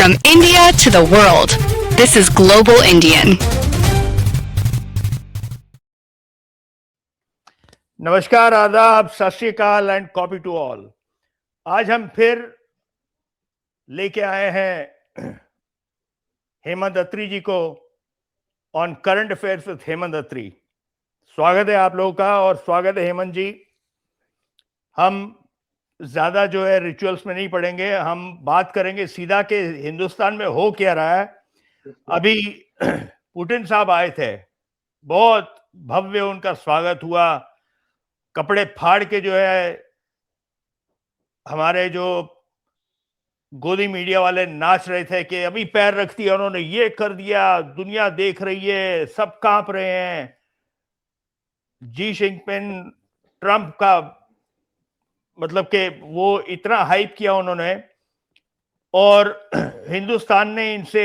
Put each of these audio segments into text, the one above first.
From India to the world, this is Global Indian. नमस्कार, आदाब, सत श्री अकाल एंड कॉपी टू ऑल। आज हम फिर लेके आए हैं हेमंत अत्री जी को on current affairs with Hemant Atri. स्वागत है आप लोगों का और स्वागत है हेमंत जी। हम ज्यादा जो है रिचुअल्स में नहीं पड़ेंगे, हम बात करेंगे सीधा कि हिंदुस्तान में हो क्या रहा है। अभी पुतिन साहब आए थे, बहुत भव्य उनका स्वागत हुआ, कपड़े फाड़ के जो है हमारे जो गोदी मीडिया वाले नाच रहे थे कि अभी पैर रख दिया उन्होंने, ये कर दिया, दुनिया देख रही है, सब कांप रहे हैं। जी जिनपिंग ट्रंप का मतलब कि वो इतना हाइप किया उन्होंने, और हिंदुस्तान ने इनसे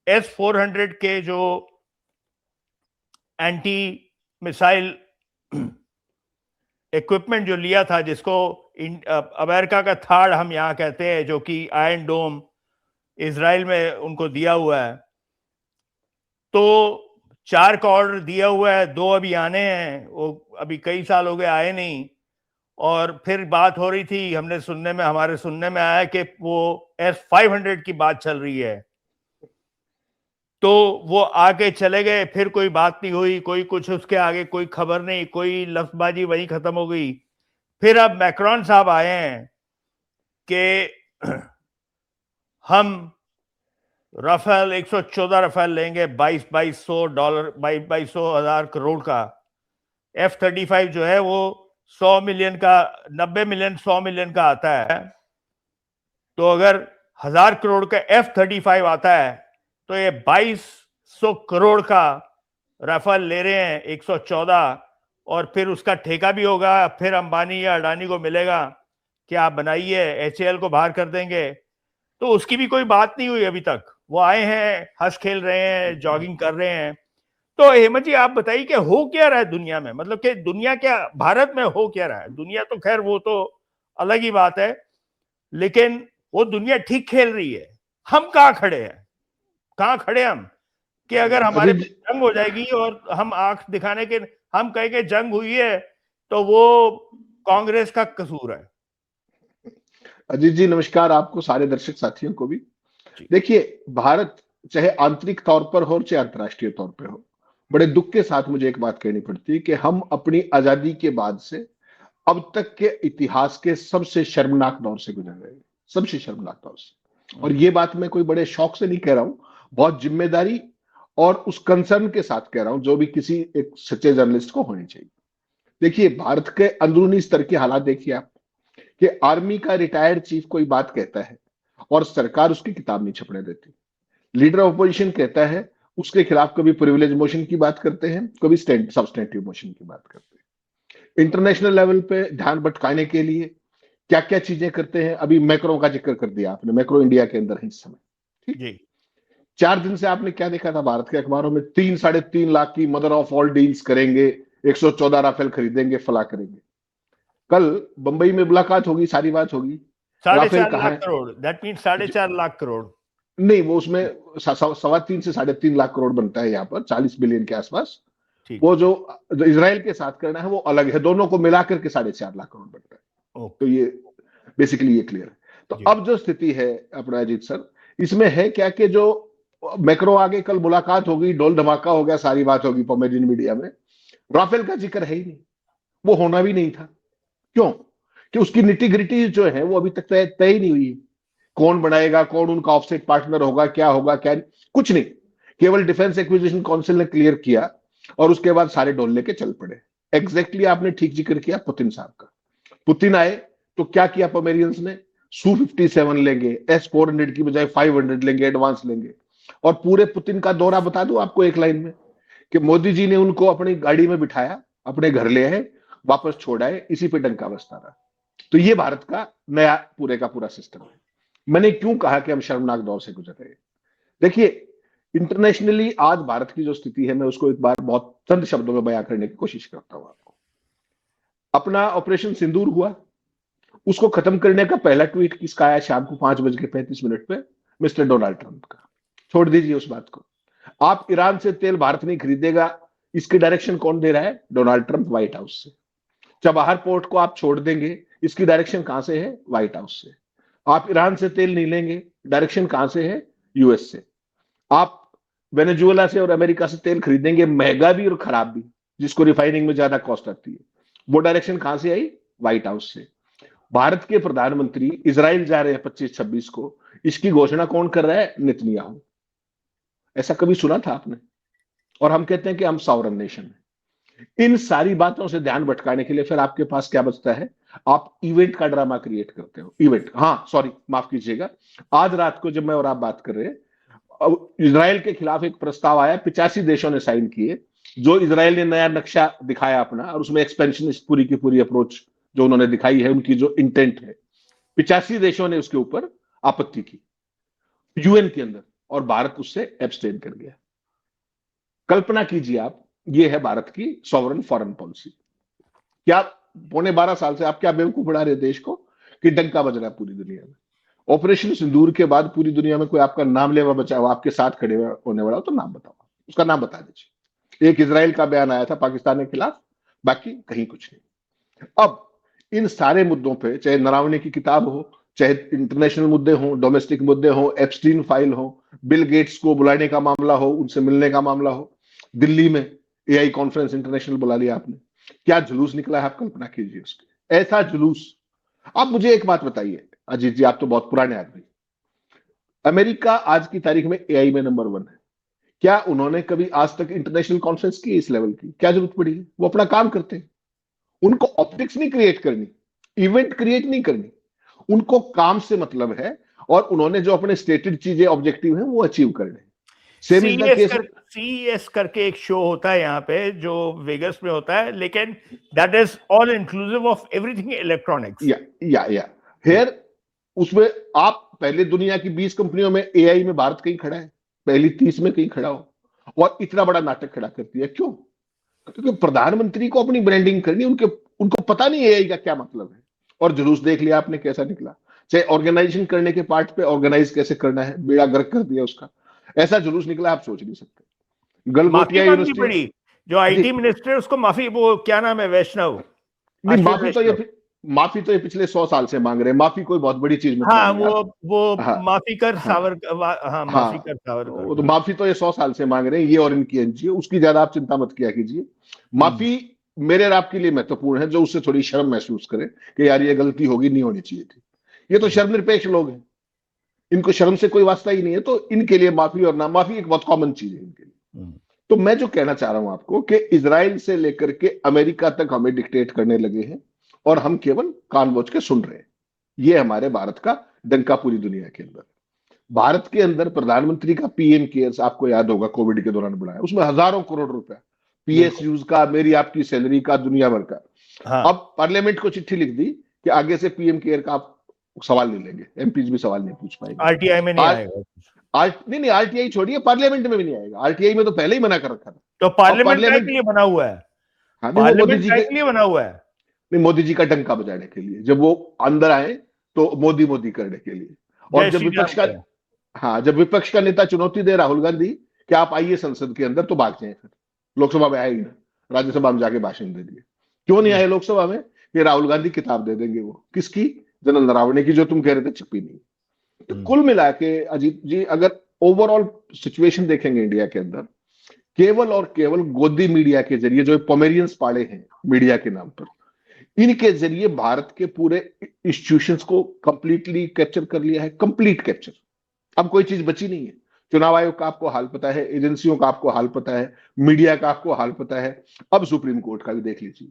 S-400 के जो एंटी मिसाइल इक्विपमेंट जो लिया था, जिसको अमेरिका का थाड़ हम यहाँ कहते हैं, जो कि आयरन डोम इजराइल में उनको दिया हुआ है, तो 4 का ऑर्डर दिया हुआ है, 2 अभी आने हैं, वो अभी कई साल हो गए आए नहीं। और फिर बात हो रही थी, हमारे सुनने में आया कि वो S-500 की बात चल रही है, तो वो आके चले गए, फिर कोई बात नहीं हुई, कोई कुछ उसके आगे कोई खबर नहीं, कोई लफ्जबाजी वहीं खत्म हो गई। फिर अब मैक्रोन साहब आए हैं कि हम राफेल 114 राफेल लेंगे, $22,000 करोड़ का। F-35 जो है वो 100 मिलियन का, 90 मिलियन 100 मिलियन का आता है, तो अगर 1000 करोड़ का F-35 आता है तो ये 2200 करोड़ का राफेल ले रहे हैं, 114, और फिर उसका ठेका भी होगा, फिर अंबानी या अडानी को मिलेगा कि आप बनाइए, HAL को बाहर कर देंगे। तो उसकी भी कोई बात नहीं हुई अभी तक। वो आए हैं, हंस खेल रहे हैं, जॉगिंग कर रहे हैं। तो हेमंत जी आप बताइए कि हो क्या रहा है दुनिया में, मतलब कि दुनिया क्या, भारत में हो क्या रहा है। दुनिया तो खैर वो तो अलग ही बात है, लेकिन वो दुनिया ठीक खेल रही है। हम कहाँ खड़े हैं, कहाँ खड़े हम कि अगर हमारे जंग हो जाएगी और हम आंख दिखाने के, हम कहें कि जंग हुई है, तो वो कांग्रेस का कसूर है। अजीत जी नमस्कार, आपको, सारे दर्शक साथियों को भी। देखिए, भारत चाहे आंतरिक तौर पर हो चाहे अंतर्राष्ट्रीय तौर पर हो, बड़े दुख के साथ मुझे एक बात कहनी पड़ती है कि हम अपनी आजादी के बाद से अब तक के इतिहास के सबसे शर्मनाक दौर से गुजर रहे हैं, सबसे शर्मनाक दौर से। और ये बात मैं कोई बड़े शौक से नहीं कह रहा हूं, बहुत जिम्मेदारी और उस कंसर्न के साथ कह रहा हूं जो भी किसी एक सच्चे जर्नलिस्ट को होनी चाहिए। देखिए, भारत के अंदरूनी स्तर के हालात देखिए आप, कि आर्मी का रिटायर्ड चीफ कोई बात कहता है और सरकार उसकी किताब नहीं छपने देती। लीडर ऑफ अपोजिशन कहता है, उसके खिलाफ कभी प्रिविलेज मोशन की बात करते हैं, कभी सब्सटेंटिव मोशन की बात करते हैं। इंटरनेशनल लेवल पे ध्यान भटकाने के लिए क्या क्या चीजें करते हैं। अभी मैक्रो का जिक्र कर दिया आपने, मैक्रो इंडिया के अंदर है इस समय, ठीक जी। 4 दिन से आपने क्या देखा था भारत के अखबारों में, 3-3.5 लाख की मदर ऑफ ऑल डील्स करेंगे, 114 राफेल खरीदेंगे, फला करेंगे। कल बंबई में मुलाकात होगी, सारी बात होगी। 4.5 लाख करोड़, दैट मीन 4.5 लाख करोड़ नहीं, वो उसमें 3.25 से 3.5 लाख करोड़ बनता है, यहाँ पर 40 बिलियन के आसपास। वो जो इजराइल के साथ करना है वो अलग है, दोनों को मिलाकर के 4.5 लाख करोड़ बनता है। तो ये बेसिकली ये क्लियर है। तो अब जो स्थिति है अपना अजीत सर, इसमें है क्या कि जो मैक्रो आगे कल मुलाकात होगी, डोल धमाका हो गया, सारी बात होगी पोमेडियन मीडिया में, राफेल का जिक्र है ही नहीं, वो होना भी नहीं था। क्यों? कि उसकी निटी ग्रिटी जो है वो अभी तक तय ही नहीं हुई है। कौन बनाएगा, कौन उनका ऑफसेट पार्टनर होगा, क्या होगा, क्या कुछ नहीं। केवल डिफेंस एक्विजिशन काउंसिल ने क्लियर किया और उसके बाद सारे डोल लेके चल पड़े। एग्जैक्टली आपने ठीक जिक्र किया पुतिन साहब का। पुतिन आए तो क्या किया पोमेरियंस ने, Su-57 लेंगे, S-400 की बजाय 500 लेंगे, एडवांस लेंगे। और पूरे पुतिन का दौरा बता दूं आपको एक लाइन में, कि मोदी जी ने उनको अपनी गाड़ी में बिठाया, अपने घर ले आए, वापस छोड़ आए, इसी पे डंका बजता रहा। तो ये भारत का नया पूरे का पूरा सिस्टम है। मैंने क्यों कहा कि हम शर्मनाक दौर से गुजर रहे हैं। देखिए, इंटरनेशनली आज भारत की जो स्थिति है, मैं उसको एक बार बहुत चंद शब्दों में बयां करने की कोशिश करता हूं आपको। अपना ऑपरेशन सिंदूर हुआ, उसको खत्म करने का पहला ट्वीट किसका आया शाम को 5:35 पे, मिस्टर डोनाल्ड ट्रंप का। छोड़ दीजिए उस बात को। आप ईरान से तेल भारत नहीं खरीदेगा, इसकी डायरेक्शन कौन दे रहा है? डोनाल्ड ट्रंप व्हाइट हाउस से। चबहार पोर्ट को आप छोड़ देंगे, इसकी डायरेक्शन कहां से है? व्हाइट हाउस से। आप ईरान से तेल नहीं लेंगे, डायरेक्शन कहां से है? यूएस से। आप वेनेजुएला से और अमेरिका से तेल खरीदेंगे, महंगा भी और खराब भी, जिसको रिफाइनिंग में ज्यादा कॉस्ट आती है, वो डायरेक्शन कहां से आई? व्हाइट हाउस से। भारत के प्रधानमंत्री इजराइल जा रहे हैं 25-26 को, इसकी घोषणा कौन कर रहा है? नेतन्याहू। ऐसा कभी सुना था आपने? और हम कहते हैं कि हम सॉवरन नेशन है। इन सारी बातों से ध्यान भटकाने के लिए फिर आपके पास क्या बचता है? आप इवेंट का ड्रामा क्रिएट करते हो। इवेंट, हाँ सॉरी माफ कीजिएगा, आज रात को जब मैं और आप बात कर रहे हैं, इजराइल के खिलाफ एक प्रस्ताव आया, 85 देशों ने साइन किए, जो इजराइल ने नया नक्शा दिखाया अपना, और उसमें एक्सपेंशनिस्ट पूरी की पूरी अप्रोच जो उन्होंने दिखाई है, उनकी जो इंटेंट है, 85 देशों ने उसके ऊपर आपत्ति की यूएन के अंदर, और भारत उससे एब्सटेन कर गया। कल्पना कीजिए आप, ये है भारत की सॉवरन फॉरेन पॉलिसी। क्या 12.25 साल से आप क्या बेवकूफ बना रहे देश को कि डंका बज रहा है पूरी दुनिया में? ऑपरेशन सिंदूर के बाद पूरी दुनिया में कोई आपका नाम लेवा बचा हो, आपके साथ खड़े होने वाला हो, तो नाम बताओ, उसका नाम बता दीजिए। एक इजराइल का बयान आया था पाकिस्तान के खिलाफ, बाकी कहीं कुछ नहीं। अब इन सारे मुद्दों पे, चाहे नरावने की किताब हो, चाहे इंटरनेशनल मुद्दे हो, डोमेस्टिक मुद्दे हो, एप्स्टीन फाइल हो, बिल गेट्स को बुलाने का मामला हो, उनसे मिलने का मामला हो, दिल्ली में एआई कॉन्फ्रेंस इंटरनेशनल बुला लिया आपने, क्या जुलूस निकला है आप कल्पना कीजिए उसके। ऐसा जुलूस। आप मुझे एक बात बताइए अजीत जी, आप तो बहुत पुराने आदमी, अमेरिका आज की तारीख में एआई में नंबर 1 है। क्या उन्होंने कभी आज तक इंटरनेशनल कॉन्फ्रेंस की इस लेवल की? क्या जरूरत पड़ी है? वो अपना काम करते हैं। उनको ऑप्टिक्स नहीं क्रिएट करनी, इवेंट क्रिएट नहीं करनी, उनको काम से मतलब है, और उन्होंने जो अपने स्टेटेड चीजें ऑब्जेक्टिव हैं वो अचीव करने। Same is the case. CES करके एक शो होता है यहाँ पे जो वेगस में होता है, लेकिन that is all inclusive of everything electronics. या हियर उसमें आप पहले दुनिया की 20 कंपनियों में एआई में भारत कहीं खड़ा है, पहली 30 में कहीं खड़ा हो, और इतना बड़ा नाटक खड़ा करती है। क्यों? क्योंकि प्रधानमंत्री को अपनी ब्रांडिंग करनी, उनको पता नहीं एआई का क्या मतलब है। और जुलूस देख लिया आपने कैसा निकला। चाहे ऑर्गेनाइजेशन करने के पार्ट पे ऑर्गेनाइज कैसे करना है, बेड़ा गर्क कर दिया उसका। ऐसा जुलूस निकला, आप सोच नहीं सकते। गलगोटिया यूनिवर्सिटी जो आईटी मिनिस्टर, उसको माफी, वो क्या नाम है, वैष्णव, नहीं माफी तो ये पिछले 100 साल से मांग रहे हैं। माफी कोई बहुत बड़ी चीज हाँ, वो हाँ, माफी कर सावरकर, हाँ माफी कर सावरकर, तो माफी तो ये 100 साल से मांग रहे हैं, ये और इनकी एनजीओ, उसकी ज्यादा आप चिंता मत किया कीजिए। माफी मेरे और आपके लिए महत्वपूर्ण है, जो उससे थोड़ी शर्म महसूस करे कि यार ये गलती होगी, नहीं होनी चाहिए थी। ये तो शर्मनिरपेक्ष लोग हैं, इनको शर्म से कोई वास्ता ही नहीं है, तो इनके लिए माफी और ना माफी एक बहुत कॉमन चीज है इनके लिए। तो मैं जो कहना चाह रहा हूं आपको कि इजराइल से लेकर के अमेरिका तक हमें डिक्टेट करने लगे हैं, और हम केवल कान बोझ के सुन रहे हैं। ये हमारे भारत का डंका पूरी दुनिया के अंदर। भारत के अंदर प्रधानमंत्री का पीएम केयर्स, आपको याद होगा कोविड के दौरान बनाया, उसमें हजारों करोड़ रुपया पीएसयूज का, मेरी आपकी सैलरी का, दुनिया भर का। हाँ। अब पार्लियामेंट को चिट्ठी लिख दी कि आगे से पीएम केयर का आप सवाल नहीं लेंगे, एमपीज भी सवाल नहीं पूछ पाएंगे, आरटीआई में नहीं आएगा। नहीं आरटीआई छोड़िए, पार्लियामेंट में भी नहीं आएगा। आरटीआई में तो पहले ही मना कर रखा था। तो पार्लियामेंट के लिए बना हुआ है। हाँ, मोदी जी के लिए बना हुआ है। नहीं, मोदी जी का डंका बजाने के लिए, जब वो अंदर आए तो मोदी करने के लिए। और जब विपक्ष का नेता चुनौती दे राहुल गांधी कि आप आइए संसद के अंदर, तो भाग जाए। फिर लोकसभा में आए ही ना, राज्यसभा में जाके भाषण दे दिए। क्यों नहीं आए लोकसभा में? कि राहुल गांधी किताब दे देंगे। वो किसकी? जनरल नरावणे की, जो तुम कह रहे थे छपी नहीं। तो कुल मिला के अजीत जी, अगर ओवरऑल सिचुएशन देखेंगे इंडिया के अंदर, केवल और केवल गोदी मीडिया के जरिए, जो पोमेरियंस पाड़े हैं मीडिया के नाम पर, इनके जरिए भारत के पूरे इंस्टीट्यूशंस को कंप्लीटली कैप्चर कर लिया है। Complete capture. अब कोई चीज बची नहीं है। चुनाव आयोग का आपको हाल पता है, एजेंसियों का आपको हाल पता है, मीडिया का आपको हाल पता है, अब सुप्रीम कोर्ट का भी देख लीजिए।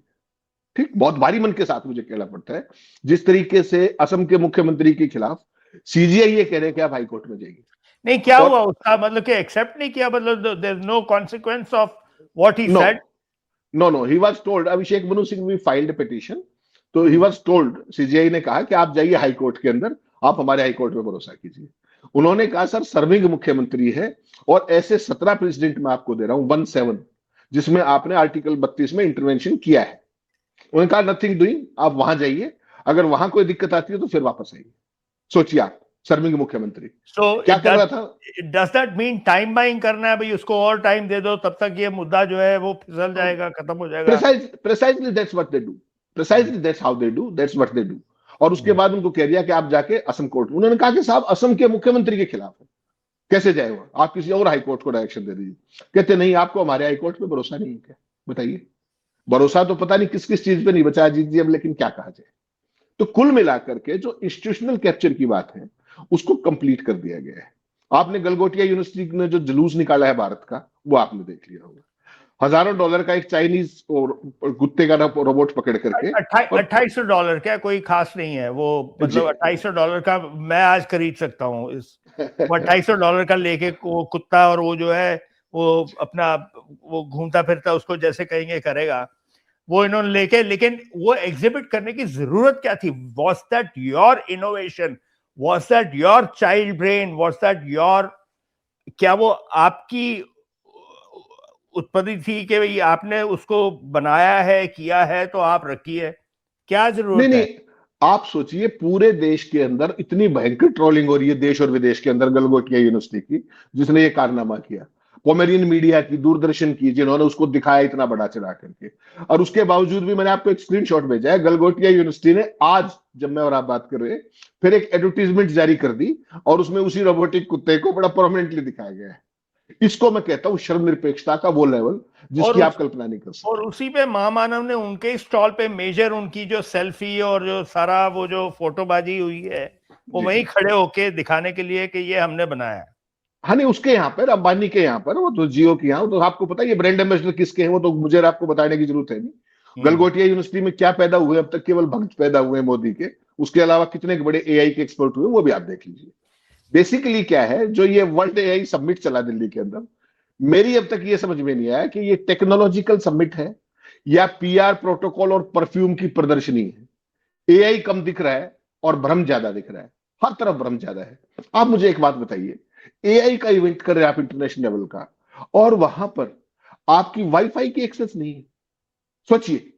ठीक, बहुत भारी मन के साथ मुझे कहना पड़ता है, जिस तरीके से असम के मुख्यमंत्री के खिलाफ सीजीआई ये कह रहे हैं कि आप हाई कोर्ट में जाइए। नहीं, क्या हुआ उसका? मतलब कि एक्सेप्ट नहीं किया, मतलब there is no consequence of what he said. No, he was told, Abhishek Manu Singh भी फाइल्ड पिटीशन, तो he was told, सीजीआई ने कहा कि आप जाइए हाई कोर्ट के अंदर, आप हमारे हाई कोर्ट में भरोसा कीजिए। उन्होंने कहा सर सर्विंग मुख्यमंत्री है, और ऐसे 17 प्रेसिडेंट मैं आपको दे रहा हूं, 17, जिसमें आपने आर्टिकल 32 में इंटरवेंशन किया है। उन्होंने कहा नथिंग डूइंग, आप वहां जाइए, अगर वहां कोई दिक्कत आती है तो फिर वापस आइए। सोचिए आप, शर्मिंग मुख्यमंत्री। So क्या कर रहा था? Does that mean time buying करना है भाई, उसको और टाइम दे दो, तब तक ये मुद्दा जो है वो फिसल जाएगा, खत्म हो जाएगा? Precisely that's what they do. Precisely that's how they do. That's what they do. और उसके बाद उनको कह दिया कि आप जाके असम कोर्ट, उन्होंने कहा कि साहब असम के मुख्यमंत्री के खिलाफ है, कैसे जाए वो, आप किसी और हाई कोर्ट को डायरेक्शन दे दीजिए। कहते नहीं, आपको हमारे हाई कोर्ट पे भरोसा नहीं है क्या? बताइए, भरोसा तो पता नहीं किस किस चीज पे नहीं बचा जीत जी, अब लेकिन क्या कहा जाए। तो कुल मिलाकर के जो इंस्टीट्यूशनल कैप्चर की बात है उसको कंप्लीट कर दिया गया है। आपने गलगोटिया यूनिवर्सिटी ने जो जुलूस निकाला है भारत का, वो आपने देख लिया होगा। हजारों डॉलर का एक चाइनीज गुत्ते का रोबोट पकड़ करके $2800 क्या कोई खास नहीं है वो, मतलब $2800 का मैं आज खरीद सकता हूँ इस $2800 का लेके वो कुत्ता, और वो जो है वो अपना वो घूमता फिरता उसको जैसे कहेंगे करेगा, वो इन्होंने लेके, लेकिन वो एग्जिबिट करने की जरूरत क्या थी? Was that your innovation? Was that your child brain? Was that your, क्या वो आपकी उत्पत्ति थी कि भाई आपने उसको बनाया है, किया है, तो आप रखिए, क्या जरूरत है? आप सोचिए पूरे देश के अंदर इतनी भयंकर ट्रोलिंग हो रही है, देश और विदेश के अंदर, गलगोटिया यूनिवर्सिटी की, जिसने ये कारनामा किया, पोमेरियन मीडिया की, दूरदर्शन की, जिन्होंने उसको दिखाया इतना बड़ा चढ़ा करके, और उसके बावजूद भी मैंने आपको एक स्क्रीनशॉट भेजा है, गलगोटिया यूनिवर्सिटी ने आज, जब मैं और आप बात कर रहे हैं, फिर एक एडवर्टीजमेंट जारी कर दी और उसमें उसी रोबोटिक कुत्ते को बड़ा प्रोमिनेंटली दिखाया गया है। इसको मैं कहता हूं शर्म निरपेक्षता का वो लेवल जिसकी आप कल्पना नहीं कर सकते। और उसी पे महामानव ने उनके स्टॉल पे मेजर उनकी जो सेल्फी और जो सारा वो जो फोटोबाजी हुई है, वो वहीं खड़े होके दिखाने के लिए कि ये हमने बनाया है। हाँ नहीं, उसके यहाँ पर, अंबानी के यहाँ पर, वो तो जियो के यहाँ, तो आपको पता है ये ब्रांड एम्बेसडर किसके हैं, वो तो मुझे आपको बताने की जरूरत है नहीं। गलगोटिया यूनिवर्सिटी में क्या पैदा हुए अब तक? केवल भक्त पैदा हुए मोदी के, उसके अलावा कितने बड़े एआई के एक्सपर्ट हुए वो भी आप देख लीजिए। बेसिकली क्या है, जो ये वर्ल्ड एआई समिट चला दिल्ली के अंदर, मेरी अब तक ये समझ में नहीं आया कि ये टेक्नोलॉजिकल समिट है या पीआर प्रोटोकॉल और परफ्यूम की प्रदर्शनी है। एआई कम दिख रहा है और भ्रम ज्यादा दिख रहा है, हर तरफ भ्रम ज्यादा है। आप मुझे एक बात बताइए, एआई का इवेंट कर रहे हैं आप इंटरनेशनल लेवल का, और वहां पर आपकी वाईफाई की एक्सेस नहीं है, सोचिए।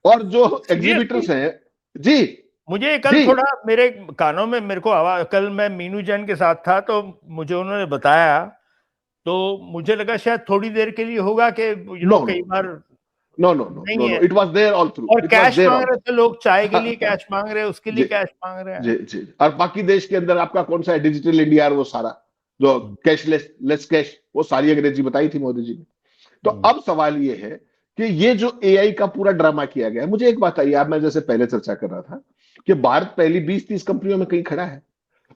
और जो एग्जीबिटर्स हैं जी, मुझे कल थोड़ा मेरे कानों में मेरे को आवाज, कल मैं मीनू जैन के साथ था तो मुझे उन्होंने बताया, तो मुझे लगा शायद थोड़ी देर के लिए होगा कि कई बार no, it was there all through. और कैश मांग रहे थे लोग, चाय के लिए कैश मांग रहे हैं, उसके लिए कैश मांग रहे हैं। जी जी। और बाकी देश के अंदर आपका कौन सा है, डिजिटल इंडिया, वो सारा जो कैशलेस, लेस कैश, वो सारी अंग्रेजी बताई थी मोदी जी ने। तो अब सवाल ये है कि ये जो एआई का पूरा ड्रामा किया गया है, मुझे एक बात आई, आप, मैं जैसे पहले चर्चा कर रहा था कि भारत पहली 20-30 कंपनियों में कहीं खड़ा है।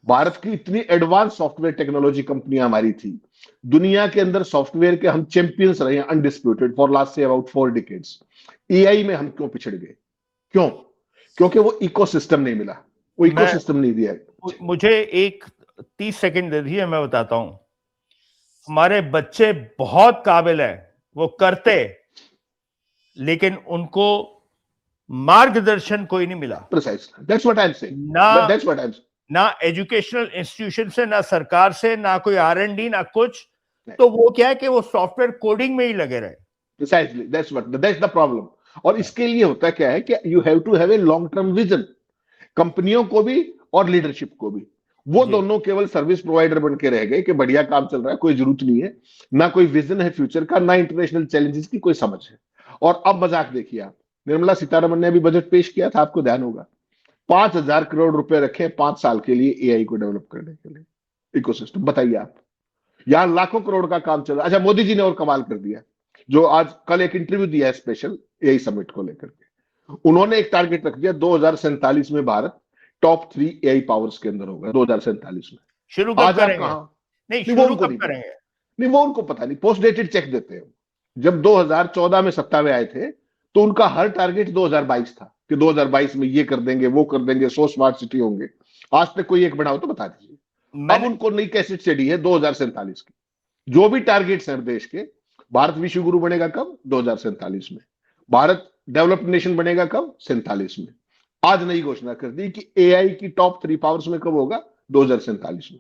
भारत की इतनी एडवांस सॉफ्टवेयर टेक्नोलॉजी कंपनियां हमारी थी, दुनिया के अंदर सॉफ्टवेयर के हम चैंपियंस रहे हैं, undisputed for last say about 4 decades. AI में हम क्यों पिछड़ गए? क्यों? क्योंकि वो इकोसिस्टम नहीं मिला, वो इकोसिस्टम नहीं दिया। मुझे एक 30 सेकंड दे दीजिए, मैं बताता हूं। हमारे बच्चे बहुत काबिल है, वो करते, लेकिन उनको मार्गदर्शन कोई नहीं मिला। Precisely. That's what I'm saying. That's what I'm saying. ना एजुकेशनल इंस्टीट्यूशन से, ना सरकार से, ना कोई R&D, ना कुछ। तो वो क्या है कि वो सॉफ्टवेयर कोडिंग में ही लगे रहे। Precisely. That's the problem. और इसके लिए होता क्या है कि you have to have a long term vision, कंपनियों को भी और लीडरशिप को भी। वो दोनों केवल सर्विस प्रोवाइडर बन के रह गए कि बढ़िया काम चल रहा है, कोई जरूरत नहीं है, ना कोई विजन है फ्यूचर का, ना इंटरनेशनल चैलेंजेस की कोई समझ है। और अब मजाक देखिए आप, निर्मला सीतारमण ने अभी बजट पेश किया था, आपको ध्यान होगा, 5,000 करोड़ रुपए रखे 5 साल के लिए एआई को डेवलप करने के लिए, इकोसिस्टम। बताइए आप, यहां लाखों करोड़ का काम चल रहा है। अच्छा, मोदी जी ने और कमाल कर दिया, जो आज कल एक इंटरव्यू दिया है स्पेशल एआई समिट को लेकर के, उन्होंने एक टारगेट रख दिया, 2047 में भारत टॉप 3 एआई पावर्स के अंदर होगा 2047 में। शुरू कब करेंगे? नहीं, शुरू कब करेंगे? नहीं, वो उनको पता नहीं, पोस्ट डेटेड चेक देते हैं। जब 2014 में सत्ता में आए थे तो उनका हर टारगेट 2022 था कि 2022 में ये कर देंगे, वो कर देंगे, 100 स्मार्ट सिटी होंगे। आज तक कोई एक बनाओ तो बता दीजिए। अब उनको नई कैसे स्टडी है 2047 की, जो भी टारगेट्स हैं देश के। भारत विश्व गुरु बनेगा कब? 2047 में। भारत डेवलप्ड नेशन बनेगा कब? 47 में। आज नई घोषणा कर दी कि एआई की टॉप 3 पावर्स में कब होगा? 2047 में।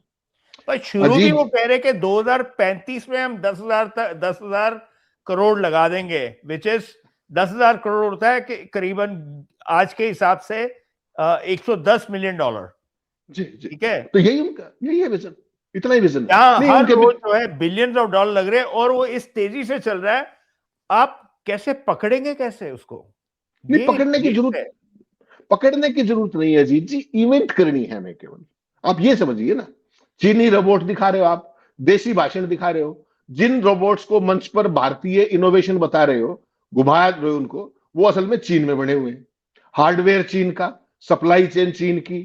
पर शुरू भी वो कह रहे कि 2035 में हम 10,000 करोड़ लगा देंगे, विच इज 10,000 करोड़ होता है कि करीबन आज के हिसाब से $110 मिलियन। जी जी। ठीक है, तो यही है विजन, इतना ही विजन यहाँ नहीं हर उनके रोज जो है बिलियंस ऑफ डॉलर लग रहे हैं और वो इस तेजी से चल रहा है, आप कैसे पकड़ेंगे कैसे उसको? नहीं, ये रेस है। पकड़ने की जरूरत नहीं है अजीत जी, इवेंट करनी है हमें केवल। आप ये समझिए ना, चीनी रोबोट दिखा रहे हो आप, देसी भाषण दिखा रहे हो, जिन रोबोट्स को मंच पर भारतीय इनोवेशन बता रहे हो, घुमा रहे हो उनको, वो असल में चीन में बने हुए हैं। हार्डवेयर चीन का, सप्लाई चेन चीन की,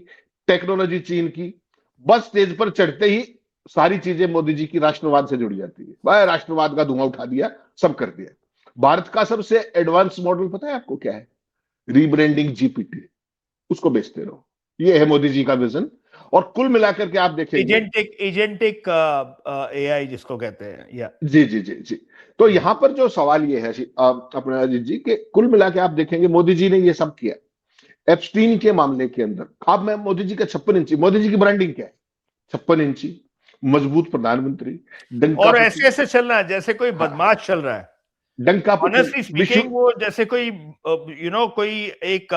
टेक्नोलॉजी चीन की, बस स्टेज पर चढ़ते ही सारी चीजें मोदी जी की राष्ट्रवाद से जुड़ी जाती है। भाई राष्ट्रवाद का धुआं उठा दिया, सब कर दिया। भारत का सबसे एडवांस मॉडल पता है आपको क्या है? रीब्रांडिंग जीपीटी, उसको बेचते रहो। ये है मोदी जी का विजन। और कुल मिलाकर के आप देखेंगे, एजेंटिक एआई जिसको कहते हैं, या जी जी जी जी। तो यहां पर जो सवाल ये है अपने अजीत जी के, कुल मिला के आप देखेंगे मोदी जी ने ये सब किया। एप्स्टीन के मामले के अंदर अब मैं मोदी जी का 56 इंची, मोदी जी की ब्रांडिंग क्या है? 56 इंची मजबूत प्रधानमंत्री, डंका और ऐसे ऐसे चलना है जैसे कोई हाँ, बदमाश चल रहा है। डंकापति ऑनेस्टली स्पीकिंग वो जैसे कोई कोई एक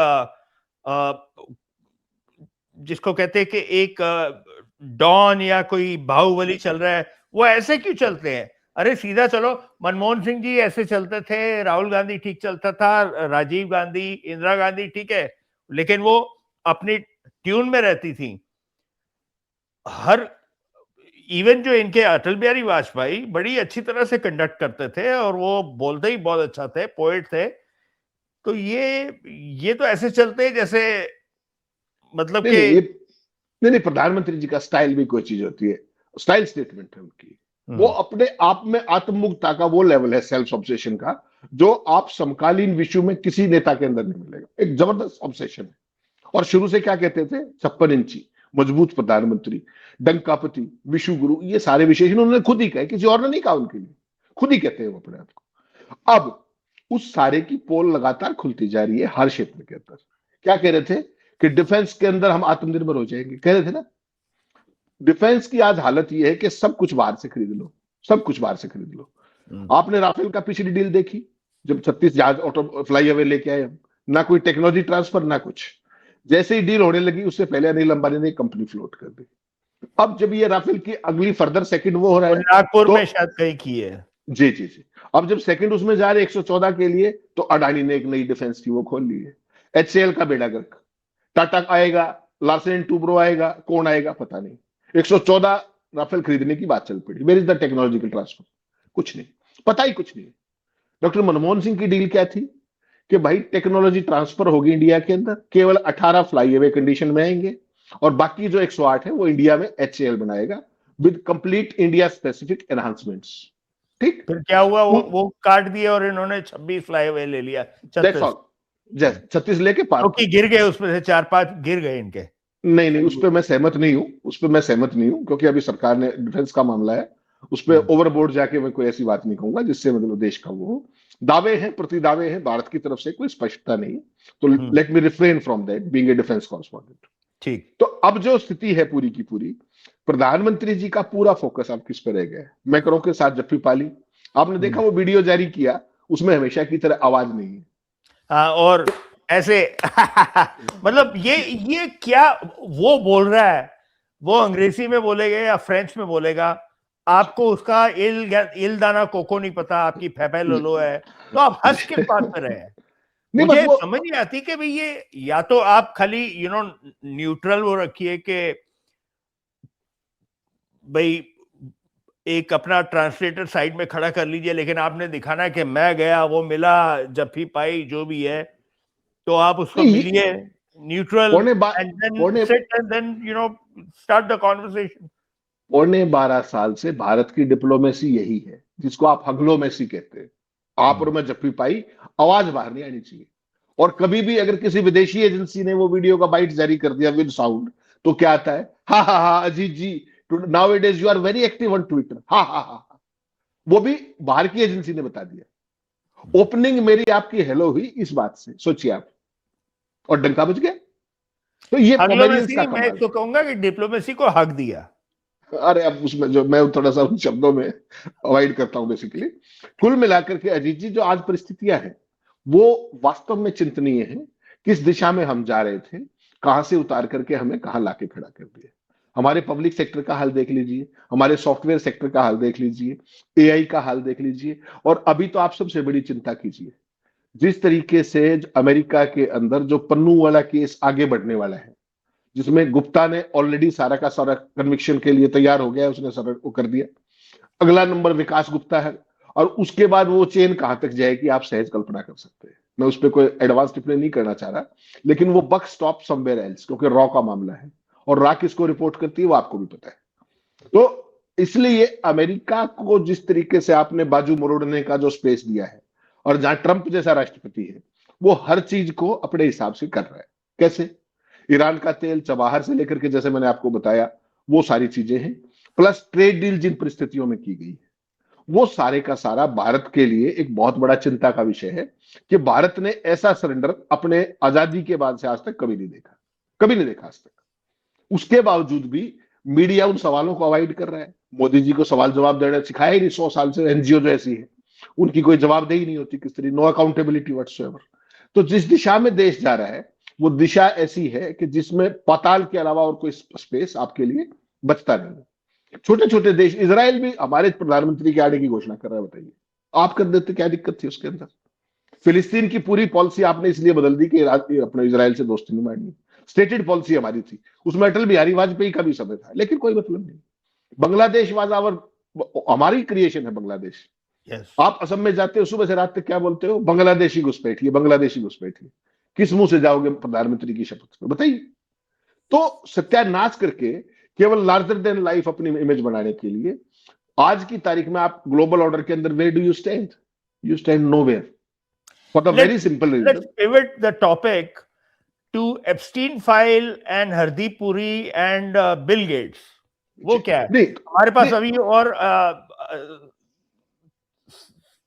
जिसको कहते हैं कि एक डॉन या कोई बाहुबली चल रहा है, वो ऐसे क्यों चलते हैं? अरे सीधा चलो, मनमोहन सिंह जी ऐसे चलते थे, राहुल गांधी ठीक चलता था, राजीव गांधी, इंदिरा गांधी ठीक है, लेकिन वो अपनी ट्यून में रहती थी। हर इवन जो इनके अटल बिहारी वाजपेयी बड़ी अच्छी तरह से कंडक्ट करते थे और वो बोलते ही बहुत अच्छा थे, पोएट थे। तो ये तो ऐसे चलते हैं जैसे मतलब नहीं कि नहीं, नहीं प्रधानमंत्री जी का स्टाइल भी कोई चीज होती है, स्टाइल स्टेटमेंट है उनकी। वो अपने आप में आत्ममुग्धता का वो लेवल है, सेल्फ ऑब्सेशन का, जो आप समकालीन विश्व में किसी नेता के अंदर नहीं मिलेगा। एक जबरदस्त ऑब्सेशन है। और शुरू से क्या कहते थे? 56 इंची मजबूत प्रधानमंत्री, डंकापति, विश्व गुरु, ये सारे विशेषण उन्होंने खुद ही कहे, किसी और ने नहीं कहा उनके लिए, खुद ही कहते हैं वो अपने आप को। अब उस सारे की पोल लगातार खुलती जा रही है हर क्षेत्र के अंदर। क्या कह रहे थे कि डिफेंस के अंदर हम आत्मनिर्भर हो जाएंगे, कह रहे थे ना। डिफेंस की आज हालत यह है कि सब कुछ बाहर से खरीद लो, सब कुछ बाहर से खरीद लो। आपने राफेल का पिछली डील देखी, जब 36 जहाज ऑटो फ्लाई अवे लेके आए हम, ना कोई टेक्नोलॉजी ट्रांसफर ना कुछ। जैसे ही डील होने लगी उससे पहले अनिल अंबानी ने कंपनी फ्लोट कर दी। अब जब ये राफेल की अगली फर्दर सेकंड वो हो रहा है, नागपुर तो में शायद कहीं की है। जी जी जी। अब जब सेकंड उसमें जा रहे 114 के लिए, तो अडानी ने एक नई डिफेंस की वो खोल ली है। एचसीएल का बेड़ा गर्क, टाटा आएगा, लार्सन एंड टूब्रो आएगा, कौन आएगा पता नहीं। 114 राफेल खरीदने की बात चल पड़ी। Where is the technological transfer? कुछ नहीं, पता ही कुछ नहीं। डॉक्टर मनमोहन सिंह की डील क्या थी कि भाई टेक्नोलॉजी ट्रांसफर होगी इंडिया के अंदर, केवल 18 फ्लाई अवे कंडीशन में आएंगे और बाकी जो 108 है वो इंडिया में एचएएल बनाएगा with complete India specific enhancements. ठीक, फिर क्या हुआ? वो काट दिया और इन्होंने 26 फ्लाईओवर ले लिया। 36 लेके पार, क्योंकि गिर गए, उसमें से 4-5 गिर गए इनके। नहीं नहीं, उस पर मैं सहमत नहीं हूं, उस पर मैं सहमत नहीं हूं, क्योंकि अभी सरकार ने डिफेंस का मामला है, उस पर ओवरबोर्ड जाके मैं कोई ऐसी बात नहीं कहूंगा जिससे मतलब देश का वो दावे हैं, प्रति दावे हैं भारत की तरफ से, कोई स्पष्टता नहीं। तो let me refrain from that being a defence correspondent. ठीक। तो अब जो स्थिति है पूरी की पूरी, प्रधानमंत्री जी का पूरा फोकस अब किस पर रह गया है? मैक्रो के साथ जफ्फी पाली, आपने देखा वो वीडियो जारी किया, उसमें हमेशा की तरह आवाज नहीं है। हाँ, और ऐसे मतलब ये क्या वो बोल रहा है, वो अंग्रेजी में बोलेगा या फ्रेंच में बोलेगा, आपको उसका इल दाना कोको नहीं पता, आपकी फैफे लोलो है, तो आप हंस के बात कर रहे हैं। मुझे समझ नहीं आती कि भाई ये, या तो आप खाली न्यूट्रल वो रखिए कि भाई एक अपना ट्रांसलेटर साइड में खड़ा कर लीजिए, लेकिन आपने दिखाना है कि मैं गया, वो मिला, जफ्फी पाई, जो भी है, तो आप उसको मिलिए neutral and then sit and then start the conversation. 12 साल से भारत की डिप्लोमेसी यही है, जिसको आप हग्लोमेसी कहते हैं। आप और मैं जफ्फी पाई, आवाज बाहर नहीं आनी चाहिए। और कभी भी अगर किसी विदेशी एजेंसी ने वो वीडियो का बाइट जारी कर दिया विद साउंड, तो क्या आता है? हा हा हा Ajit ji, nowadays you are very active on Twitter, हा हा हा। वो भी बाहर की एजेंसी ने बता दिया। ओपनिंग मेरी आपकी हेलो हुई इस बात से, सोचिए आप, और डंका बज गया। तो ये कॉमेडियंस का कमाल। मैं तो कहूंगा कि डिप्लोमेसी को हक दिया। अरे अब उसमें जो मैं थोड़ा सा उन शब्दों में अवॉइड करता हूं बेसिकली। कुल मिलाकर के अजीत जी, जो आज परिस्थितियां हैं वो वास्तव में चिंतनीय है। किस दिशा में हम जा रहे थे, कहां से उतार करके हमें कहां लाके खड़ा कर दिया। हमारे पब्लिक सेक्टर का हाल देख लीजिए, हमारे सॉफ्टवेयर सेक्टर का हाल देख लीजिए, एआई का हाल देख लीजिए। और अभी तो आप सबसे बड़ी चिंता कीजिए, जिस तरीके से अमेरिका के अंदर जो पन्नू वाला केस आगे बढ़ने वाला है, जिसमें गुप्ता ने ऑलरेडी सारा का सारा कन्विक्शन के लिए तैयार हो गया, उसने सारा वो कर दिया। अगला नंबर विकास गुप्ता है, और उसके बाद वो चेन कहां तक जाएगी आप सहज कल्पना कर सकते हैं। मैं उस पर कोई एडवांस टिप्पणी नहीं करना चाह रहा, लेकिन वो बक स्टॉप समवेयर एल्स, क्योंकि रॉ का मामला है और रॉ किसको रिपोर्ट करती है वो आपको भी पता है। तो इसलिए अमेरिका को जिस तरीके से आपने बाजू मरोड़ने का जो स्पेस दिया है, और जहां ट्रंप जैसा राष्ट्रपति है वो हर चीज को अपने हिसाब से कर रहा है। कैसे? ईरान का तेल चबाहर से लेकर के, जैसे मैंने आपको बताया, वो सारी चीजें हैं, प्लस ट्रेड डील जिन परिस्थितियों में की गई है, वो सारे का सारा भारत के लिए एक बहुत बड़ा चिंता का विषय है कि भारत ने ऐसा सरेंडर अपने आजादी के बाद से आज तक कभी नहीं देखा, कभी नहीं देखा आज तक। उसके बावजूद भी मीडिया उन सवालों को अवॉइड कर रहा है। मोदी जी को सवाल जवाब देना सिखाया ही नहीं 100 साल से, एनजीओ जो ऐसी है उनकी कोई जवाबदेही नहीं होती किस तरह, नो अकाउंटेबिलिटी व्हाटसोएवर। तो जिस दिशा में देश जा रहा है वो दिशा ऐसी है कि जिसमें पाताल के अलावा और कोई स्पेस आपके लिए बचता नहीं। छोटे छोटे देश, इजराइल भी हमारे प्रधानमंत्री के आने की घोषणा कर रहा है, बताइए आप कर देते, क्या दिक्कत थी उसके अंदर? फिलिस्तीन की पूरी पॉलिसी आपने इसलिए बदल दी कि अपने इजराइल से दोस्ती नहीं मारनी। स्टेटेड पॉलिसी हमारी थी, उसमें अटल बिहारी वाजपेयी का भी समय था, लेकिन कोई मतलब नहीं। बांग्लादेश वाज आवर, हमारी क्रिएशन है बांग्लादेश। आप असम में जाते हो, सुबह से रात तक क्या बोलते हो? बांग्लादेशी घुसपैठी, बांग्लादेशी घुसपैठी। किस मुंह से जाओगे प्रधानमंत्री की शपथ पे, बताइए? तो सत्यानाश करके केवल लार्जर देन लाइफ अपनी इमेज बनाने के लिए आज की तारीख में आप ग्लोबल ऑर्डर के अंदर where do you stand? You stand nowhere, for the very simple reason. Let's pivot the topic to Epstein file and Hardeep Puri and Bill Gates. वो क्या है? हमारे पास अभी और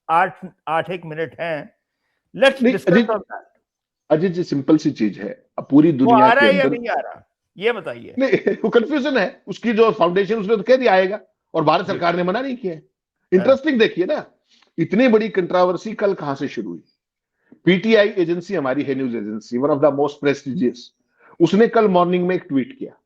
8 मिनट हैं। Let's discuss on that. Ajit ji, simple सी चीज है, पूरी दुनिया आ रहा के है या अंदर नहीं आ रहा ये बताइए। नहीं, वो कंफ्यूजन है। उसकी जो फाउंडेशन उसने तो कह दिया आएगा, और भारत सरकार ने मना नहीं किया है। इंटरेस्टिंग देखिए ना, इतनी बड़ी कंट्रोवर्सी कल कहां से शुरू हुई। पीटीआई एजेंसी हमारी है, news agency, one of the most prestigious, उसने कल मॉर्निंग में एक ट्वीट किया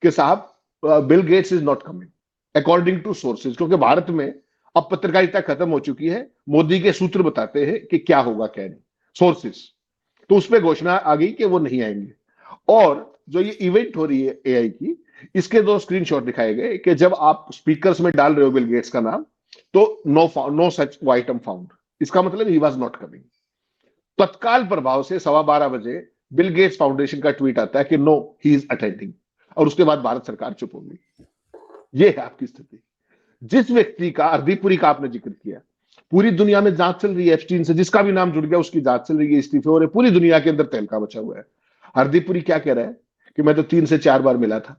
कि साहब Bill Gates is not coming according to sources, क्योंकि भारत में अब पत्रकारिता खत्म हो चुकी है, मोदी के सूत्र बताते हैं कि क्या होगा क्या नहीं, सोर्सेज। तो उस पर घोषणा आ गई कि वो नहीं आएंगे। और जो ये इवेंट हो रही है एआई की, इसके 2 स्क्रीनशॉट दिखाए गए कि जब आप स्पीकर्स में डाल रहे हो बिल गेट्स का नाम, तो नो सच आइटम फाउंड, इसका मतलब ही वाज नॉट कमिंग। तत्काल प्रभाव से 12:15 बजे बिल गेट्स फाउंडेशन का ट्वीट आता है कि नो ही इज अटेंडिंग, और उसके बाद भारत सरकार चुप होगी। ये है आपकी स्थिति। जिस व्यक्ति का, हरदीप पुरी का आपने जिक्र किया, पूरी दुनिया में जांच चल रही है एप्स्टीन से, जिसका भी नाम जुड़ गया उसकी जांच चल रही है, इस्तीफे हो रहे, पूरी दुनिया के अंदर तहलका बचा हुआ है। हरदीप पुरी क्या कह रहा है कि मैं तो 3 से 4 बार मिला था,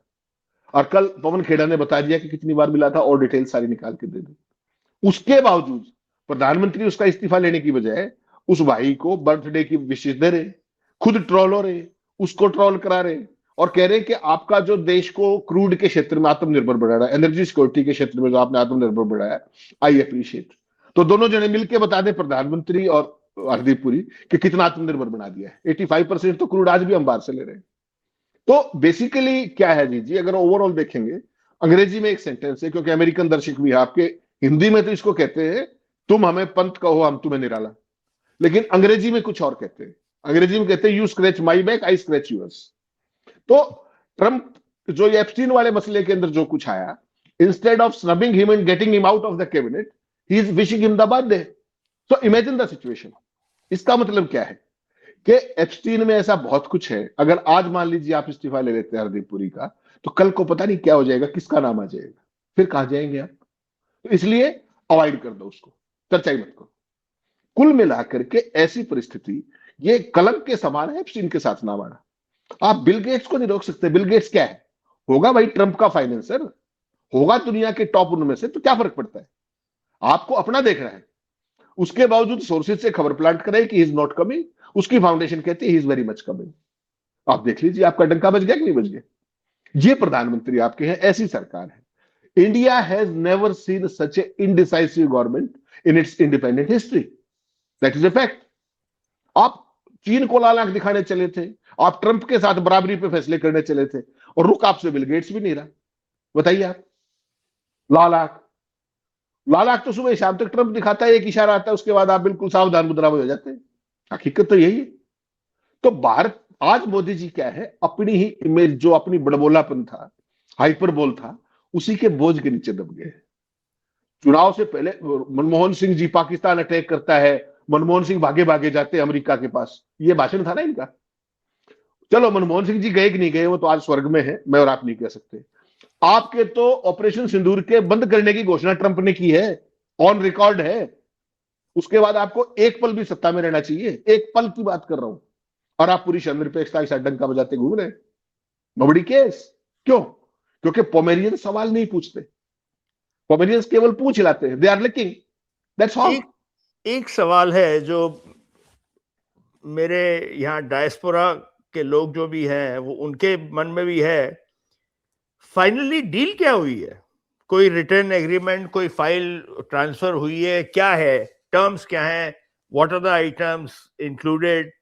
और कल पवन खेड़ा ने बता दिया कि कितनी बार मिला था, और डिटेल सारी निकाल के दे दी। उसके बावजूद प्रधानमंत्री उसका इस्तीफा लेने की बजाय उस भाई को बर्थडे की विशेष दे रहे, खुद ट्रोल हो रहे, उसको ट्रोल करा रहे, और कह रहे कि आपका जो देश को क्रूड के क्षेत्र में आत्मनिर्भर बढ़ाना, एनर्जी सिक्योरिटी के क्षेत्र में जो आपने आत्मनिर्भर बढ़ाया, आई अप्रिशिएट। तो दोनों जने मिलकर बता दें, प्रधानमंत्री और हरदीप पुरी, कि कितना आत्मनिर्भर बना दिया है। 85% तो क्रूड आज भी हम बाहर से ले रहे हैं। तो बेसिकली क्या है जी, अगर ओवरऑल देखेंगे, अंग्रेजी में एक सेंटेंस है, क्योंकि अमेरिकन दर्शक भी है आपके, हिंदी में तो इसको कहते हैं तुम हमें पंत कहो हम तुम्हें निराला, लेकिन अंग्रेजी में कुछ और कहते हैं। अंग्रेजी में कहते हैं you scratch my back I scratch yours. तो ट्रंप जो ये एप्स्टीन वाले मसले के अंदर जो कुछ आया, instead of snubbing him and getting him out of the cabinet, he is wishing him the birthday. So imagine the situation. इसका मतलब क्या है कि एप्स्टीन में ऐसा बहुत कुछ है। अगर आज मान लीजिए आप इस्तीफा ले लेते हैं हरदीप पुरी का, तो कल को पता नहीं क्या हो जाएगा, किसका नाम आ जाएगा, फिर कहां जाएंगे आप? तो इसलिए अवॉइड कर दो उसको, चर्चा ही मत करो। कुल मिलाकर के ऐसी परिस्थिति, ये कलंक के समान है एप्स्टीन के साथ नाम आना। आप बिल गेट्स को नहीं रोक सकते। बिल गेट्स क्या है? होगा भाई ट्रंप का फाइनेंसर, होगा दुनिया के टॉप उनमें से, तो क्या फर्क पड़ता है? आपको अपना देखना है। उसके बावजूद सोर्सेज से खबर प्लांट करे कि ही इज नॉट कमिंग, उसकी फाउंडेशन कहती है he is very much coming. आप देख लीजिए आपका डंका बज गया कि नहीं बज गया। ये प्रधानमंत्री आपके हैं, ऐसी सरकार है। India has never seen such A indecisive government in its independent history, that is a fact. आप चीन को लाल आंख दिखाने चले थे, आप ट्रंप के साथ बराबरी पे फैसले करने चले थे, और रुक आपसे बिल गेट्स भी नहीं रहा। बताइए आप। लालाक तो सुबह शाम तक ट्रंप दिखाता है, एक इशारा आता है, उसके बाद आप बिल्कुल सावधान मुद्रा में हो जाते हैं। हकीकत तो यही है। तो भारत आज मोदी जी क्या है, अपनी ही इमेज, जो अपनी बड़बोलापन था, हाइपरबोल था, उसी के बोझ के नीचे दब गए। चुनाव से पहले मनमोहन सिंह जी पाकिस्तान अटैक करता है, मनमोहन सिंह भागे भागे जाते हैं अमेरिका के पास, ये भाषण था ना इनका। चलो मनमोहन सिंह जी गए कि नहीं गए, वो तो आज स्वर्ग में है, मैं और आप नहीं कह सकते। आपके तो ऑपरेशन सिंदूर के बंद करने की घोषणा ट्रंप ने की है, ऑन रिकॉर्ड है। उसके बाद आपको एक पल भी सत्ता में रहना चाहिए, एक पल की बात कर रहा हूं, और आप पूरी शर्मनिरपेक्षता के साथ डंका बजाते घूम रहे। Nobody case. क्यों? क्योंकि पोमेरियन सवाल नहीं पूछते, पोमेरियंस केवल पूछ लाते हैं, they are licking, that's all. एक सवाल है जो मेरे यहाँ डायस्पोरा के लोग जो भी हैं वो उनके मन में भी है, फाइनली डील क्या हुई है? कोई रिटर्न एग्रीमेंट, कोई फाइल ट्रांसफर हुई है, क्या है, टर्म्स क्या हैं, what are the items included,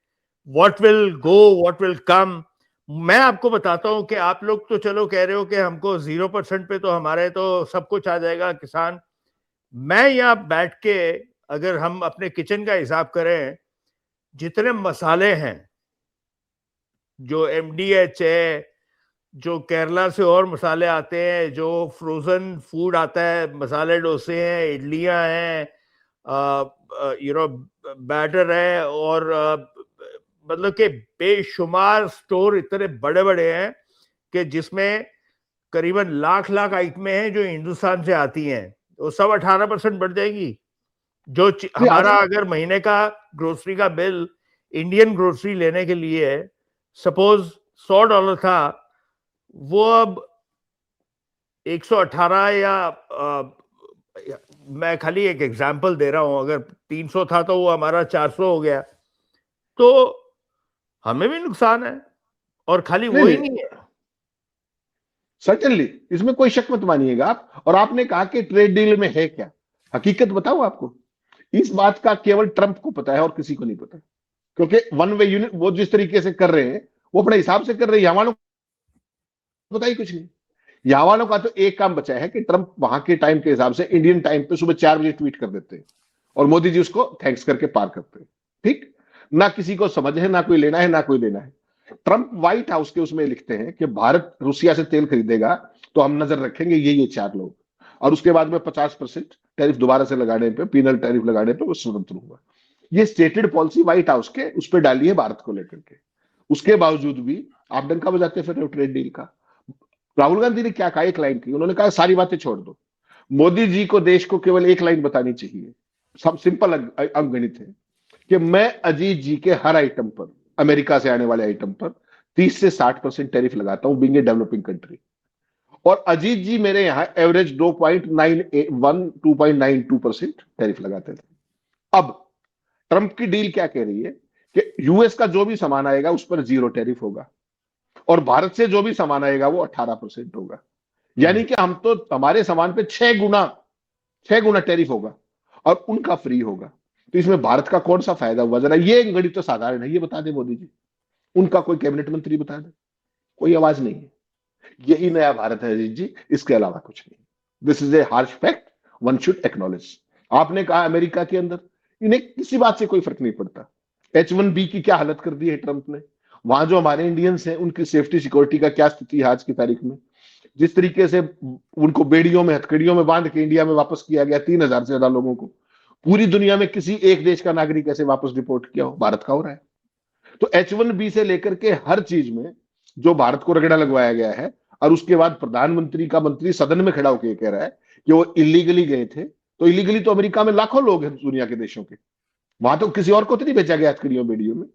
what will go, what will come? मैं आपको बताता हूं कि आप लोग तो चलो कह रहे हो कि हमको 0% पे तो हमारे तो सब कुछ आ जाएगा किसान। मैं यहाँ बैठ के अगर हम अपने किचन का हिसाब करें, जितने मसाले हैं, जो MDH है, जो केरला से और मसाले आते हैं, जो फ्रोजन फूड आता है, मसाले डोसे हैं, इडलियां हैं, बैटर है, और मतलब कि बेशुमार स्टोर इतने बड़े बड़े हैं कि जिसमें करीबन लाख लाख आइटमें हैं जो हिंदुस्तान से आती हैं, वो सब 18% बढ़ जाएगी। जो हमारा अगर महीने का ग्रोसरी का बिल इंडियन ग्रोसरी लेने के लिए सपोज $100 था, वो अब 118 या मैं खाली एक एग्जांपल दे रहा हूं, अगर 300 था तो वो हमारा 400 हो गया, तो हमें भी नुकसान है। और खाली वो ही नहीं है, सर्टेनली, इसमें कोई शक मत मानिएगा आप। और आपने कहा कि ट्रेड डील में है क्या, हकीकत बताऊं आपको, इस बात का केवल ट्रंप को पता है और किसी को नहीं पता, क्योंकि वन वे यूनिट वो जिस तरीके से कर रहे हैं वो अपने हिसाब से कर रहे हैं। यहाँ वालों को पता ही कुछ नहीं। यहाँ वालों का तो एक काम बचा है कि ट्रंप वहां के टाइम के हिसाब से इंडियन टाइम पे सुबह 4 बजे ट्वीट कर देते हैं और मोदी जी उसको थैंक्स करके पार करते हैं। ठीक, ना किसी को समझ है, ना कोई लेना है, ना कोई देना है। ट्रंप व्हाइट हाउस के उसमें लिखते हैं कि भारत रूसिया से तेल खरीदेगा तो हम नजर रखेंगे ये 4 लोग, और उसके बाद में 50% टैरिफ दोबारा से लगाने पे, पीनल टैरिफ लगाने पे वो स्वतंत्र हुआ। ये स्टेटेड पॉलिसी व्हाइट हाउस के उस पर डाली है भारत को लेकर के। उसके बावजूद भी आप डंका बजाते फिर ट्रेड डील का। राहुल गांधी ने क्या कहा, एक लाइन की, उन्होंने कहा सारी बातें छोड़ दो, मोदी जी को देश को केवल एक लाइन बतानी चाहिए, सब सिंपल अंकगणित है कि मैं अजीत जी के हर आइटम पर, अमेरिका से आने वाले आइटम पर 30 से 60% टैरिफ लगाता हूं, बीइंग ए डेवलपिंग कंट्री। और अजीत जी मेरे यहां एवरेज 2.92% टैरिफ लगाते थे। अब ट्रंप की डील क्या कह रही है कि यूएस का जो भी सामान आएगा उस पर 0 टैरिफ होगा, और भारत से जो भी सामान आएगा वो 18% होगा। यानी कि हम तो, हमारे सामान पे 6 गुना टैरिफ होगा और उनका फ्री होगा। तो इसमें भारत का कौन सा फायदा हुआ? जरा ये गणित तो साधारण है, ये बता दे मोदी जी। उनका कोई कैबिनेट मंत्री बता दे, कोई आवाज नहीं है। यही नया भारत है अजीत जी, इसके अलावा कुछ नहीं। This is a harsh fact, one should acknowledge. आपने कहा अमेरिका के अंदर इन्हें किसी बात से कोई फर्क नहीं पड़ता। H1B की क्या हालत कर दी है ट्रंप ने। वहां जो हमारे इंडियंस हैं उनकी सेफ्टी सिक्योरिटी का क्या स्थिति है आज की तारीख में। जिस तरीके से उनको बेड़ियों में, हथकड़ियों में बांध के इंडिया में वापस किया गया 3,000 से ज्यादा लोगों को, पूरी दुनिया में किसी एक देश का नागरिक ऐसे वापस डिपोर्ट किया हो, भारत का हो रहा है। तो H1B से लेकर के हर चीज में जो भारत को रगड़ा लगवाया गया है, और उसके बाद प्रधानमंत्री का मंत्री सदन में खड़ा होकर कह रहा है कि वो इलीगली गए थे। तो इलीगली तो अमेरिका में लाखों लोग हैं दुनिया के देशों के, वहां तो किसी और को तो नहीं भेजा गया हथकड़ियों बेड़ियों में।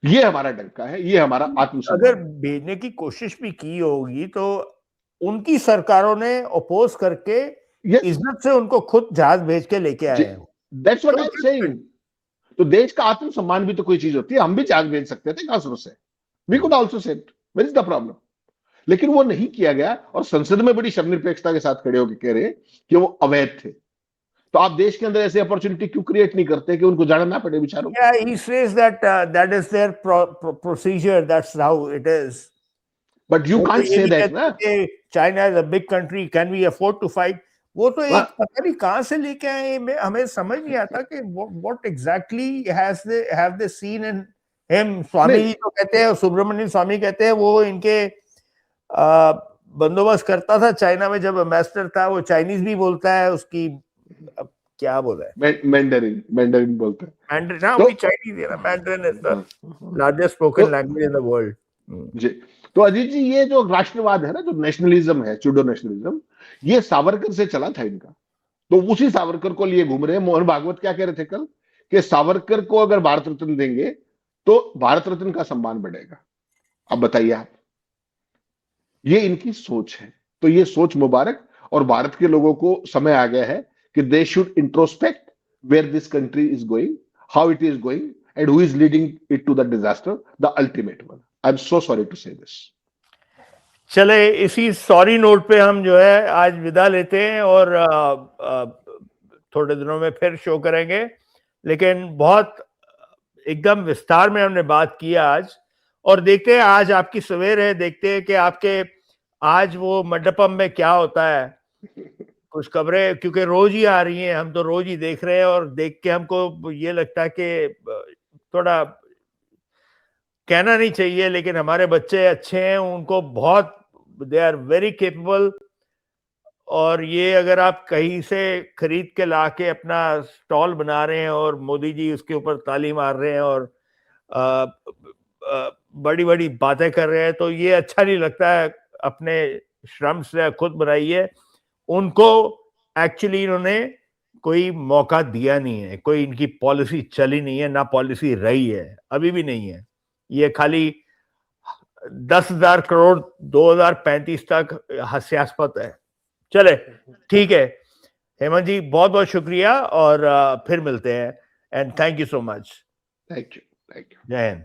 ये हमारा डंका है, ये हमारा आत्मसम्मान। अगर भेजने की कोशिश भी की होगी तो उनकी सरकारों ने अपोज करके इज्जत से उनको खुद जहाज भेज के लेके आए हैं। That's what I am saying. तो देश का आत्मसम्मान भी तो कोई चीज होती है। हम भी जहाज भेज सकते थे कासरों से, we could also send, where is the problem? लेकिन वो नहीं किया गया, और संसद में बड़ी शर्मनिरपेक्षता के साथ खड़े होकर कह रहे कि वो अवैध थे। तो आप देश के अंदर ऐसे अपॉर्चुनिटी क्यों क्रिएट नहीं करते कि उनको जाना ना पड़े बेचारों को? Yeah, he says that that is their procedure, that's how it is. But you can't say that ना, China is a big country, can we afford to fight? वो तो एक पता नहीं कहां से लेके आए, हमें समझ नहीं आता कि what exactly have they seen in him. Swami ji तो कहते हैं, सुब्रमण्यम स्वामी कहते हैं वो इनके बंदोबस्त करता था चाइना में, जब एम्बेसडर था। वो चाइनीज भी बोलता है, उसकी क्या बोला है, मैंडरिन बोलते हैं। मैंड्रिन, हाँ वही चाइनीज है ना, Mandarin is the largest spoken language in the world जी। तो अजीत जी, ये जो राष्ट्रवाद है ना, जो नेशनलिज्म है, सूडो नेशनलिज्म, ये सावरकर से चला था इनका। तो उसी सावरकर को लिए घूम रहे हैं। मोहन भागवत क्या कह रहे थे कल, कि सावरकर को अगर भारत रत्न देंगे तो भारत रत्न का सम्मान बढ़ेगा। अब बताइए आप, ये इनकी सोच है। तो ये सोच मुबारक, और भारत के लोगों को समय आ गया है कि they should introspect where this country is going, how it is going, and who is leading it to the disaster, the ultimate one. I am so sorry to say this. चले, इसी सॉरी नोट पे हम जो है आज विदा लेते हैं, और थोड़े दिनों में फिर शो करेंगे। लेकिन बहुत एकदम विस्तार में हमने बात किया आज, और देखते हैं आज आपकी सवेर है, देखते हैं कि आपके आज वो मंडपम में क्या होता है। कुछ खबरें क्योंकि रोज ही आ रही हैं, हम तो रोज ही देख रहे हैं, और देख के हमको ये लगता है कि थोड़ा कहना नहीं चाहिए, लेकिन हमारे बच्चे अच्छे हैं, उनको बहुत, दे आर वेरी केपेबल। और ये अगर आप कहीं से खरीद के लाके अपना स्टॉल बना रहे हैं और मोदी जी उसके ऊपर ताली मार रहे हैं और बड़ी बड़ी बातें कर रहे हैं, तो ये अच्छा नहीं लगता है। अपने श्रम से खुद बनाइए। उनको एक्चुअली इन्होंने कोई मौका दिया नहीं है, कोई इनकी पॉलिसी चली नहीं है, ना पॉलिसी रही है, अभी भी नहीं है। ये खाली 10,000 करोड़ 2035 तक हास्यास्पद है। चले, ठीक है हेमंत जी, बहुत बहुत शुक्रिया, और फिर मिलते हैं, and thank you so much. Thank you. जय हिंद।